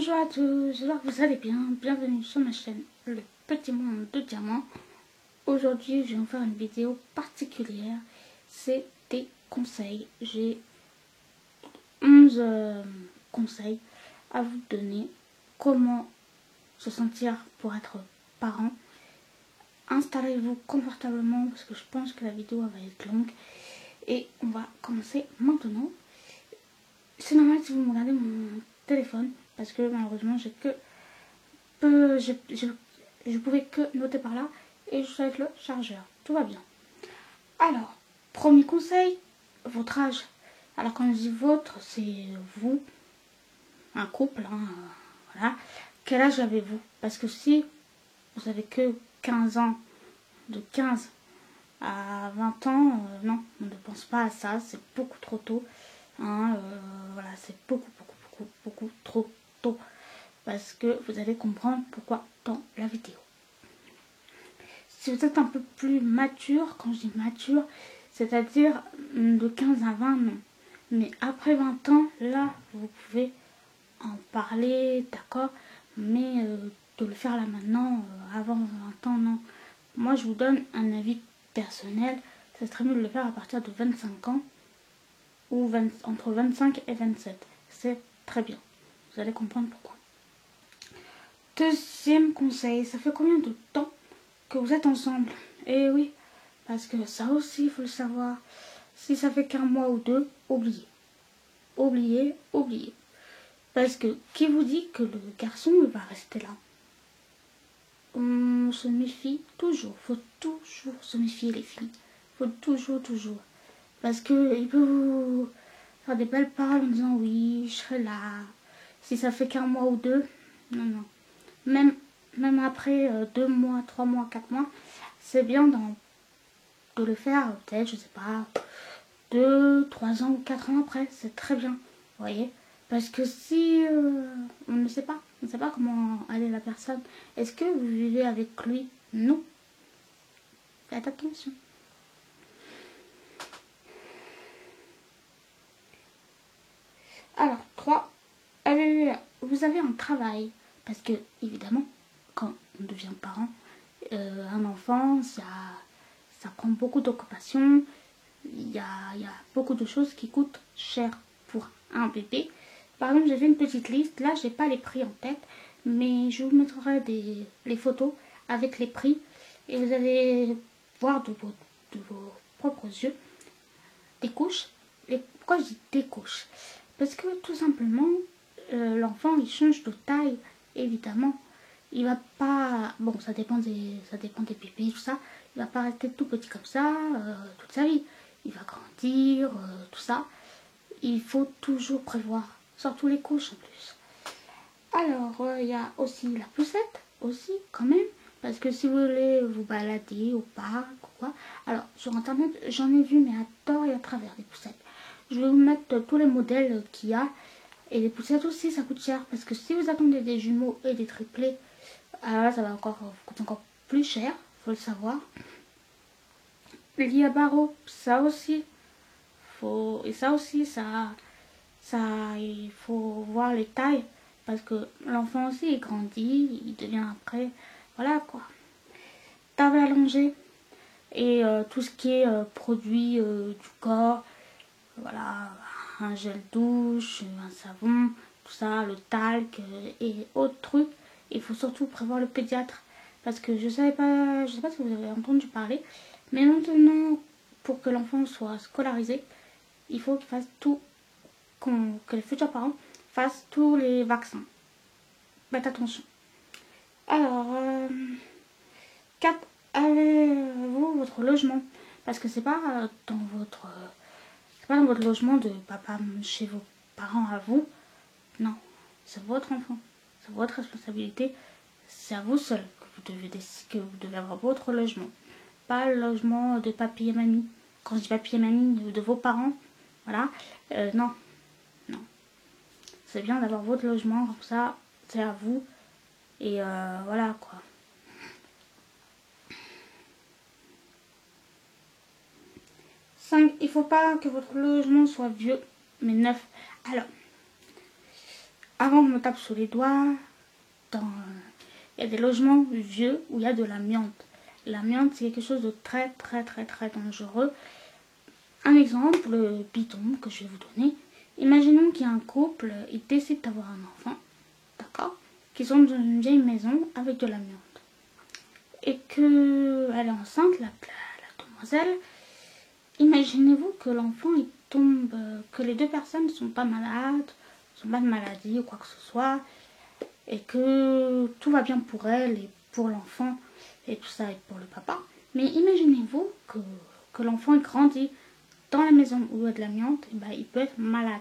Bonjour à tous, j'espère que vous allez bien. Bienvenue sur ma chaîne Le Petit Monde de Diamant. Aujourd'hui, je vais vous faire une vidéo particulière. C'est des conseils. J'ai 11 conseils à vous donner. Comment se sentir pour être parent. Installez-vous confortablement parce que je pense que la vidéo va être longue. Et on va commencer maintenant. C'est normal si vous me regardez mon téléphone parce que malheureusement je pouvais que noter par là et je suis avec le chargeur. Tout va bien. Alors, premier conseil, votre âge. Alors quand je dis votre, c'est vous, un couple, hein, voilà. Quel âge avez-vous? Parce que si vous avez que 15 ans, de 15 à 20 ans, non, on ne pense pas à ça, c'est beaucoup trop tôt. Hein, voilà, c'est beaucoup trop tôt. Parce que vous allez comprendre pourquoi dans la vidéo. Si vous êtes un peu plus mature, quand je dis mature, c'est-à-dire de 15 à 20, non. Mais après 20 ans, là, vous pouvez en parler, d'accord. Mais de le faire là maintenant, avant 20 ans, non. Moi, je vous donne un avis personnel. Ça serait mieux de le faire à partir de 25 ans ou entre 25 et 27. C'est très bien. Vous allez comprendre pourquoi. Deuxième conseil, ça fait combien de temps que vous êtes ensemble? Eh oui, parce que ça aussi, il faut le savoir. Si ça fait qu'un mois ou deux, oubliez. Oubliez. Parce que qui vous dit que le garçon va rester là? On se méfie toujours. Faut toujours se méfier, les filles. Faut toujours. Parce que il peut vous faire des belles paroles en disant oui, je serai là. Si ça fait qu'un mois ou deux, non. Même après 2 mois, 3 mois, 4 mois, c'est bien de le faire peut-être, je sais pas, 2, 3 ans ou 4 ans après, c'est très bien, vous voyez. Parce que si on ne sait pas comment elle est la personne, est-ce que vous vivez avec lui? Non. Faites attention. Alors, 3, vous avez un travail. Parce que, évidemment, quand on devient parent, un enfant, ça prend beaucoup d'occupation. Il y a beaucoup de choses qui coûtent cher pour un bébé. Par exemple, j'ai fait une petite liste. Là, j'ai pas les prix en tête, mais je vous mettrai les photos avec les prix. Et vous allez voir de vos propres yeux des couches. Et pourquoi je dis des couches? Parce que tout simplement, l'enfant, il change de taille, évidemment. Il va pas... Bon, ça dépend des bébés, tout ça. Il va pas rester tout petit comme ça toute sa vie. Il va grandir, tout ça. Il faut toujours prévoir, surtout les couches en plus. Alors, il y a aussi la poussette, aussi, quand même. Parce que si vous voulez vous balader au parc ou quoi. Alors, sur internet, j'en ai vu, mais à tort et à travers des poussettes. Je vais vous mettre tous les modèles qu'il y a. Et les poussettes aussi, ça coûte cher. Parce que si vous attendez des jumeaux et des triplés, alors là, ça va coûter encore plus cher, faut le savoir. Le lit à barreaux, ça aussi. Et ça aussi, il faut voir les tailles. Parce que l'enfant aussi, il grandit, il devient après, voilà quoi. Table allongée. Et tout ce qui est produit du corps, voilà, un gel douche, un savon, tout ça, le talc et autres trucs. Il faut surtout prévoir le pédiatre parce que je sais pas si vous avez entendu parler, mais maintenant pour que l'enfant soit scolarisé, il faut qu'il fasse tout, que les futurs parents fassent tous les vaccins. Faites attention. Alors, 4. Avez-vous votre logement? Parce que c'est pas dans votre logement de papa chez vos parents à vous. Non, c'est votre enfant, c'est votre responsabilité. C'est à vous seul que vous devez avoir votre logement, pas le logement de papy et mamie. Quand je dis papy et mamie, de vos parents, voilà. Non. C'est bien d'avoir votre logement comme ça, c'est à vous. Et voilà quoi. 5. Il faut pas que votre logement soit vieux, mais neuf. Alors, avant on me tape sur les doigts, il y a des logements vieux où il y a de l'amiante. L'amiante, c'est quelque chose de très dangereux. Un exemple bidon que je vais vous donner. Imaginons qu'il y a un couple, ils décident d'avoir un enfant, d'accord, qui sont dans une vieille maison avec de l'amiante. Et qu'elle est enceinte, la demoiselle. Imaginez-vous que l'enfant il tombe, que les deux personnes ne sont pas malades, ne sont pas de maladie ou quoi que ce soit, et que tout va bien pour elle et pour l'enfant et tout ça et pour le papa. Mais imaginez-vous que l'enfant grandit dans la maison où il y a de l'amiante, et ben, il peut être malade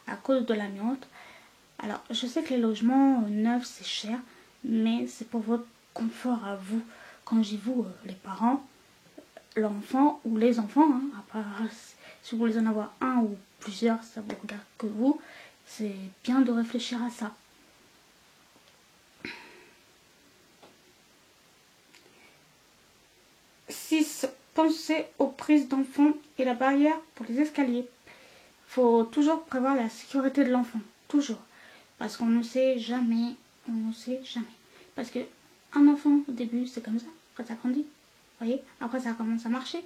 à cause de l'amiante. Alors, je sais que les logements neufs, c'est cher, mais c'est pour votre confort à vous. Quand je dis vous, les parents, l'enfant ou les enfants, hein, à part, si vous voulez en avoir un ou plusieurs, ça vous regarde que vous, c'est bien de réfléchir à ça. 6. Pensez aux prises d'enfants et la barrière pour les escaliers. Faut toujours prévoir la sécurité de l'enfant, toujours. Parce qu'on ne sait jamais, on ne sait jamais. Parce que un enfant, au début, c'est comme ça, après ça grandit. Vous voyez, après ça commence à marcher.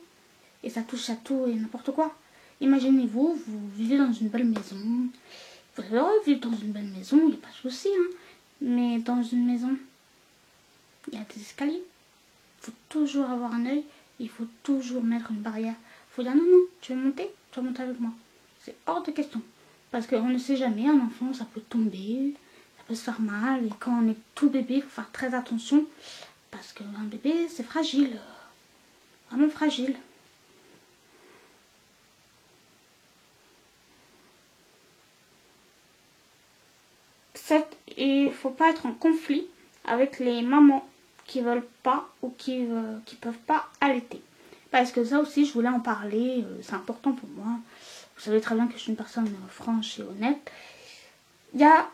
Et ça touche à tout et n'importe quoi. Imaginez-vous, vous vivez dans une belle maison. Vous êtes heureux de vivre dans une belle maison, il n'y a pas de souci. Hein. Mais dans une maison, il y a des escaliers. Il faut toujours avoir un œil. Il faut toujours mettre une barrière. Il faut dire non, tu veux monter avec moi. C'est hors de question. Parce qu'on ne sait jamais, un enfant, ça peut tomber, ça peut se faire mal. Et quand on est tout bébé, il faut faire très attention. Parce qu'un bébé, c'est fragile. Vraiment fragile. 7. Il ne faut pas être en conflit avec les mamans qui veulent pas ou qui peuvent pas allaiter. Parce que ça aussi, je voulais en parler, c'est important pour moi. Vous savez très bien que je suis une personne franche et honnête. Il y a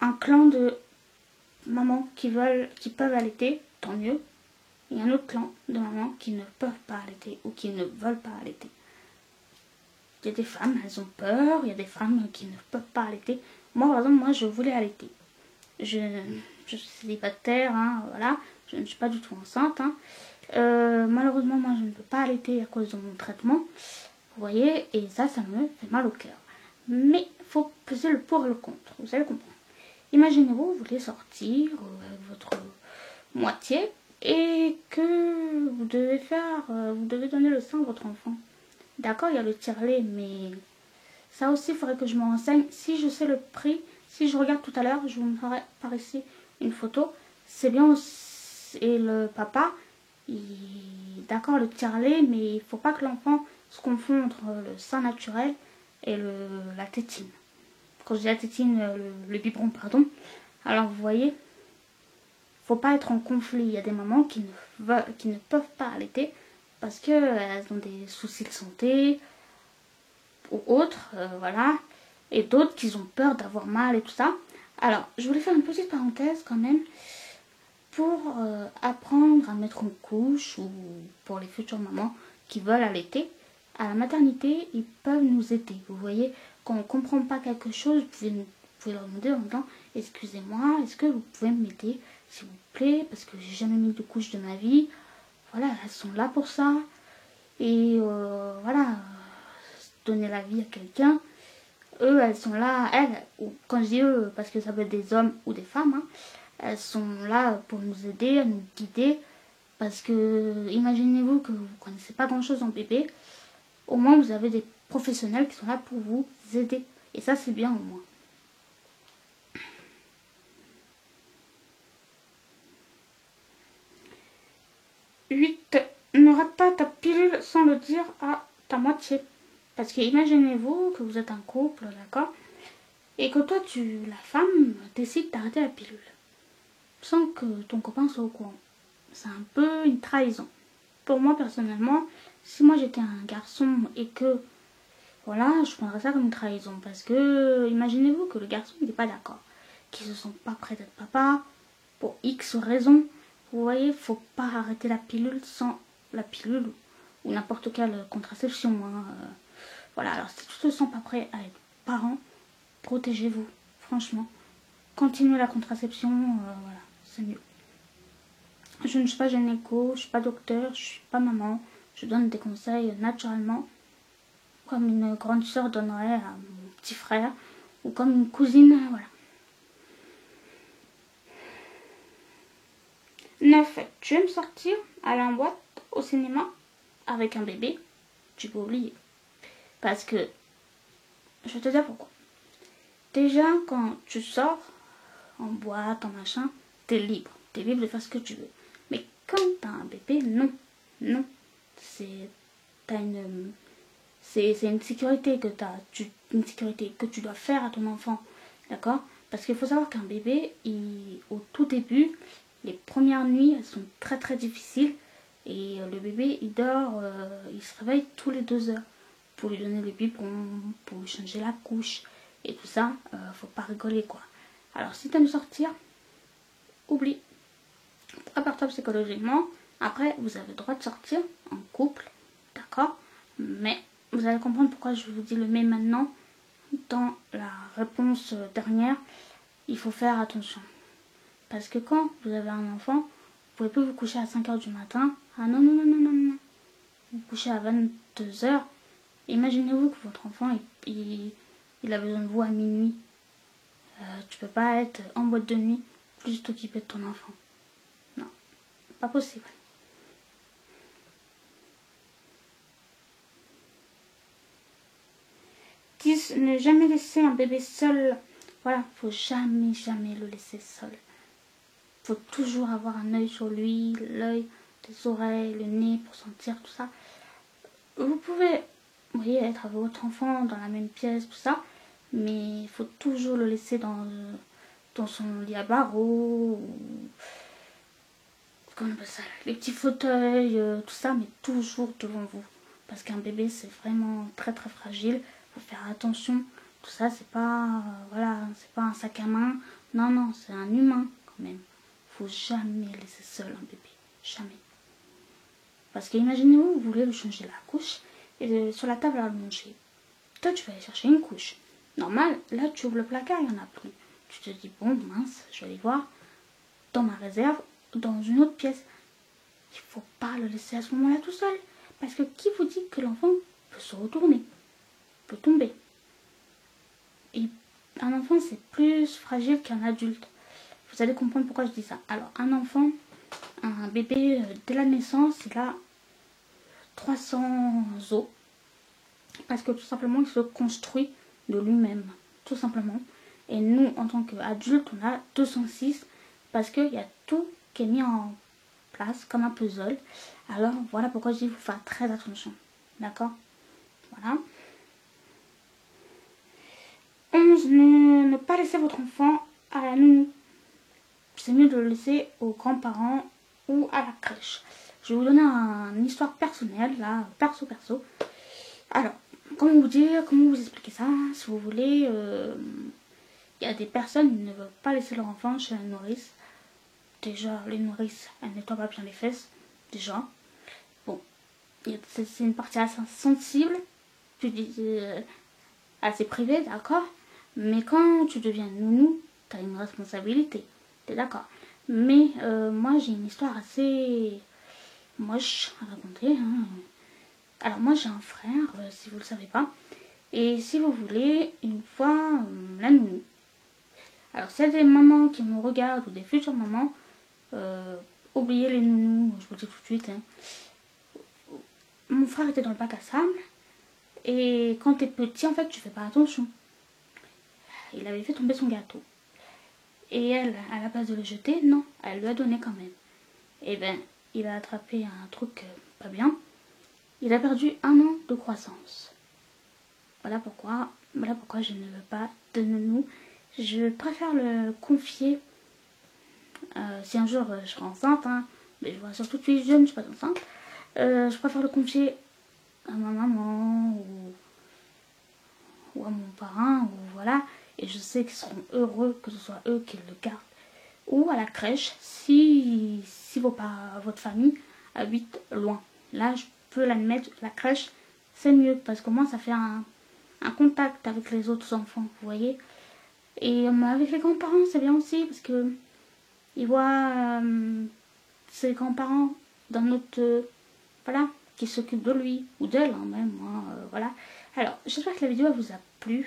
un clan de mamans qui peuvent allaiter, tant mieux. Il y a un autre clan de mamans qui ne peuvent pas allaiter ou qui ne veulent pas allaiter. Il y a des femmes, elles ont peur, il y a des femmes qui ne peuvent pas allaiter. Moi, par exemple, moi, je voulais allaiter. Je suis célibataire, hein, voilà. Je ne suis pas du tout enceinte. Hein. Malheureusement, moi, je ne peux pas allaiter à cause de mon traitement. Vous voyez, et ça me fait mal au cœur. Mais il faut peser le pour et le contre. Vous allez comprendre. Imaginez-vous, vous voulez sortir avec votre moitié et que vous devez donner le sein à votre enfant. D'accord, il y a le tire-lait, mais ça aussi, il faudrait que je me renseigne. Si je sais le prix, si je regarde tout à l'heure, je vous montrerai par ici une photo. C'est bien aussi, et le papa, d'accord, le tire-lait, mais il ne faut pas que l'enfant se confonde entre le sein naturel et la tétine. Quand je dis la tétine, le biberon, pardon. Alors, vous voyez, il ne faut pas être en conflit. Il y a des mamans qui ne peuvent pas allaiter parce qu'elles ont des soucis de santé ou autres, voilà. Et d'autres qui ont peur d'avoir mal et tout ça. Alors, je voulais faire une petite parenthèse quand même pour apprendre à mettre une couche ou pour les futures mamans qui veulent allaiter. À la maternité, ils peuvent nous aider. Vous voyez, quand on ne comprend pas quelque chose, vous pouvez leur demander en disant « Excusez-moi, est-ce que vous pouvez m'aider, s'il vous plaît, parce que j'ai jamais mis de couche de ma vie. » Voilà, elles sont là pour ça. Et voilà, donner la vie à quelqu'un. Eux, elles sont là, ou quand je dis eux, parce que ça peut être des hommes ou des femmes, hein, elles sont là pour nous aider, à nous guider. Parce que, imaginez-vous que vous ne connaissez pas grand-chose en bébé. Au moins, vous avez des professionnels qui sont là pour vous aider. Et ça, c'est bien au moins. 8. Ne rate pas ta pilule sans le dire à ta moitié. Parce que imaginez-vous que vous êtes un couple, d'accord, et que toi, la femme, décide d'arrêter la pilule. Sans que ton copain soit au courant. C'est un peu une trahison. Pour moi, personnellement, si moi j'étais un garçon et que, voilà, je prendrais ça comme une trahison. Parce que, imaginez-vous que le garçon, il n'est pas d'accord. Qu'il ne se sent pas prêt d'être papa, pour X raisons. Vous voyez, faut pas arrêter la pilule sans la pilule ou n'importe quelle contraception. Hein. Voilà, alors si tu te sens pas prêt à être parent, protégez-vous, franchement. continuez la contraception, voilà, c'est mieux. Je ne suis pas gynéco, je suis pas docteur, je suis pas maman. Je donne des conseils naturellement, comme une grande sœur donnerait à mon petit frère, ou comme une cousine, voilà. 9. Tu aimes sortir, aller en boîte, au cinéma, avec un bébé? Tu peux oublier. Parce que, je vais te dire pourquoi. Déjà, quand tu sors, en boîte, en machin, t'es libre. T'es libre de faire ce que tu veux. Mais quand t'as un bébé, non. Non. C'est une sécurité que une sécurité que tu dois faire à ton enfant. D'accord? Parce qu'il faut savoir qu'un bébé, au tout début, les premières nuits, elles sont très très difficiles. Et le bébé, il dort, il se réveille tous les 2 heures. Pour lui donner le biberon, pour lui changer la couche. Et tout ça, faut pas rigoler quoi. Alors si t'aimes sortir, oublie. Prépare-toi psychologiquement. Après, vous avez le droit de sortir en couple. D'accord? Mais vous allez comprendre pourquoi je vous dis le mais maintenant. Dans la réponse dernière, il faut faire attention. Parce que quand vous avez un enfant, vous pouvez plus vous coucher à 5 h du matin. Ah non, non, non, non, non, non. Vous couchez à 22 h. Imaginez-vous que votre enfant, il a besoin de vous à minuit. Tu peux pas être en boîte de nuit plus t'occuper de ton enfant. Non, pas possible. 10. Ne jamais laisser un bébé seul. Voilà, faut jamais, jamais le laisser seul. Faut toujours avoir un œil sur lui, l'œil, les oreilles, le nez pour sentir tout ça. Vous pouvez, vous voyez, être avec votre enfant dans la même pièce, tout ça, mais il faut toujours le laisser dans son lit à barreaux, comment on appelle ça, les petits fauteuils, tout ça, mais toujours devant vous. Parce qu'un bébé, c'est vraiment très très fragile. Faut faire attention. Tout ça, c'est pas, voilà, c'est pas un sac à main. Non, non, c'est un humain quand même. Faut jamais laisser seul un bébé. Jamais. Parce que imaginez-vous, vous voulez lui changer la couche et sur la table à manger. Toi, tu vas aller chercher une couche. Normal, là, tu ouvres le placard, il n'y en a plus. Tu te dis, bon, mince, je vais aller voir dans ma réserve, dans une autre pièce. Il ne faut pas le laisser à ce moment-là tout seul. Parce que qui vous dit que l'enfant peut se retourner, peut tomber? Et un enfant, c'est plus fragile qu'un adulte. Vous allez comprendre pourquoi je dis ça. Alors, un enfant, un bébé, dès la naissance, il a 300 os. Parce que tout simplement, il se construit de lui-même. Tout simplement. Et nous, en tant qu'adultes, on a 206. Parce qu'il y a tout qui est mis en place comme un puzzle. Alors, voilà pourquoi je dis qu'il faut faire très attention. D'accord? Voilà. 11. Ne pas laisser votre enfant à la nounou. C'est mieux de le laisser aux grands-parents ou à la crèche. Je vais vous donner une histoire personnelle, là, perso. Alors, comment vous expliquer ça? Si vous voulez, il y a des personnes qui ne veulent pas laisser leur enfant chez la nourrice. Déjà, les nourrices, elles nettoient pas bien les fesses. Déjà. Bon, c'est une partie assez sensible, assez privée, d'accord? Mais quand tu deviens nounou, tu as une responsabilité. T'es d'accord? Mais moi, j'ai une histoire assez moche à raconter. Hein. Alors, moi, j'ai un frère, si vous ne le savez pas. Et si vous voulez, une fois, la nounou. Alors, s'il y a des mamans qui me regardent ou des futures mamans, oubliez les nounous, je vous le dis tout de suite. Hein. Mon frère était dans le bac à sable. Et quand t'es petit, en fait, tu fais pas attention. Il avait fait tomber son gâteau. Et elle, à la place de le jeter, non, elle lui a donné quand même. Et ben, il a attrapé un truc pas bien. Il a perdu 1 an de croissance. Voilà pourquoi je ne veux pas de nounou. Je préfère le confier. Si un jour je serai enceinte, hein, mais je vois surtout que je suis jeune, je suis pas enceinte. Je préfère le confier à ma maman ou à mon parrain, ou voilà. Et je sais qu'ils seront heureux que ce soit eux qui le gardent. Ou à la crèche, si votre famille habite loin. Là, je peux l'admettre, la crèche, c'est mieux. Parce qu'au moins, ça fait un contact avec les autres enfants, vous voyez. Et avec les grands-parents, c'est bien aussi parce que ils voient ses grands-parents dans notre... voilà, qui s'occupent de lui ou d'elle même. Hein, voilà. Alors, j'espère que la vidéo vous a plu.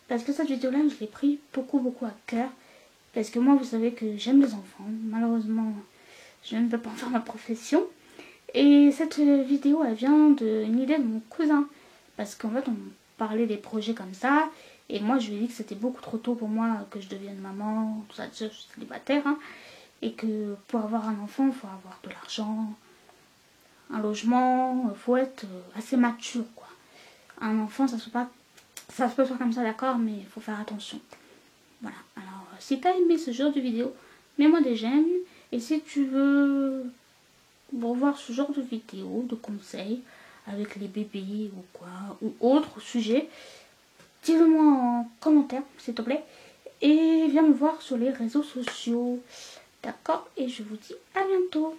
Parce que cette vidéo-là, je l'ai pris beaucoup à cœur. Parce que moi, vous savez que j'aime les enfants. Malheureusement, je ne peux pas en faire ma profession. Et cette vidéo, elle vient d'une idée de mon cousin. Parce qu'en fait, on parlait des projets comme ça. Et moi, je lui ai dit que c'était beaucoup trop tôt pour moi que je devienne maman. Tout ça, je suis célibataire. Hein, et que pour avoir un enfant, il faut avoir de l'argent, un logement. Il faut être assez mature, quoi. Un enfant, ça se peut faire comme ça, d'accord, mais il faut faire attention. Voilà. Alors, si tu as aimé ce genre de vidéo, mets-moi des j'aime. Et si tu veux revoir ce genre de vidéo, de conseils avec les bébés ou quoi, ou autre sujet, dis-le-moi en commentaire, s'il te plaît. Et viens me voir sur les réseaux sociaux. D'accord? Et je vous dis à bientôt.